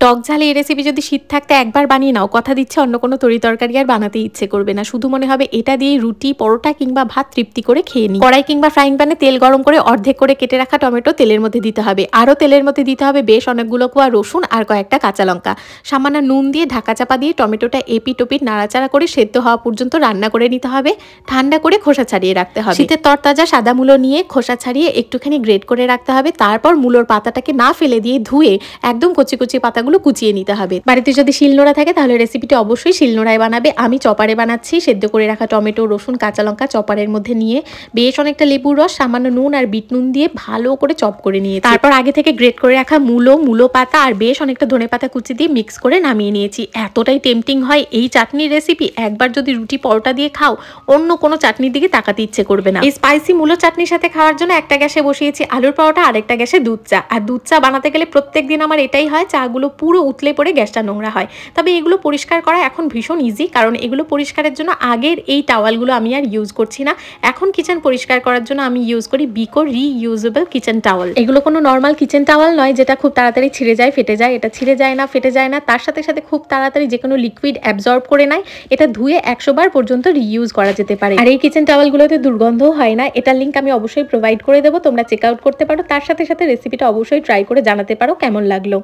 টক ঝাল এই রেসিপি যদি শীত থাকতে একবার বানিয়ে নাও, কথা দিচ্ছে অন্য কোনো তরি-তরকারি আর বানাতে ইচ্ছে করবে না। শুধু মনে হবে এটা দিয়ে রুটি, পরোটা কিংবা ভাত তৃপ্তি করে খেয়ে নিই। কড়াই কিংবা ফ্রাইং প্যানে তেল গরম করে অর্ধেক করে কেটে রাখা টমেটো তেলের মধ্যে দিতে হবে। আরও তেলের মধ্যে দিতে হবে বেশ অনেকগুলো কোয়া রসুন আর কয়েকটা কাঁচা লঙ্কা। সামান্য নুন দিয়ে ঢাকা চাপা দিয়ে টমেটোটা এপিট ওপিট নাড়াচাড়া করে সেদ্ধ হওয়া পর্যন্ত রান্না করে নিতে হবে। ঠান্ডা করে খোসা ছাড়িয়ে রাখতে হবে। শীতের তরতাজা সাদা মূলো নিয়ে খোসা ছাড়িয়ে একটুখানি গ্রেট করে রাখতে হবে। তারপর মূলোর পাতাটাকে না ফেলে দিয়ে ধুয়ে একদম কচি কচি পাতাগুলো কুচিয়ে নিতে হবে। বাড়িতে যদি শিলনোড়া থাকে তাহলে রেসিপিটি অবশ্যই শিলনোড়ায় বানাবে। আমি চপারে বানাচ্ছি। সেদ্ধ করে রাখা টমেটো, রসুন, কাঁচা লঙ্কা চপারের মধ্যে নিয়ে বেশ অনেকটা লেবুর রস, সামান্য নুন আর বিট নুন দিয়ে ভালো করে চপ করে নিয়ে তারপর আগে থেকে গ্রেট করে রাখা মূলো পাতা আর বেশ অনেকটা ধনে পাতা কুচি দিয়ে মিক্স করে নামিয়ে নিয়েছি। এতটাই টেম্পটিং হয় এই চাটনির রেসিপি, একবার যদি রুটি পরোটা দিয়ে খাও অন্য কোনো চাটনির দিকে তাকাতে ইচ্ছে করবে না। এই স্পাইসি মূলো চাটনির সাথে খাওয়ার জন্য একটা গ্যাসে বসিয়েছি আলুর পরোটা, আরেকটা গ্যাসে দুধ চা। আর দুধ চা বানাতে গেলে প্রত্যেক দিন আমার এটাই হয়, চাগুলো পুরো উতলে পড়ে গ্যাসটা নোংরা হয়। তবে এগুলো পরিষ্কার করা এখন ভীষণ ইজি, কারণ এগুলো পরিষ্কারের জন্য আগের এই টাওয়ালগুলো আমি আর ইউজ করছি না। এখন কিচেন পরিষ্কার করার জন্য আমি ইউজ করি বিকো রিইউজেবল কিচেন টাওয়াল। এগুলো কোনো নর্মাল কিচেন টাওয়াল নয় যেটা খুব তাড়াতাড়ি ছিঁড়ে যায় ফেটে যায়। এটা ছিঁড়ে যায় না, ফেটে যায় না, তার সাথে সাথে খুব তাড়াতাড়ি যে কোনো লিকুইড অ্যাবজর্ব করে নেয়। এটা ধুয়ে 100 বার পর্যন্ত রিইউজ করা যেতে পারে। আর এই কিচেন টাওয়ালগুলোতে দুর্গন্ধও হয় না। এটার লিঙ্ক আমি অবশ্যই প্রোভাইড করে দেবো, তোমরা চেক আউট করতে পারো। তার সাথে সাথে রেসিপিটা অবশ্যই ট্রাই করে জানাতে পারো কেমন লাগলো।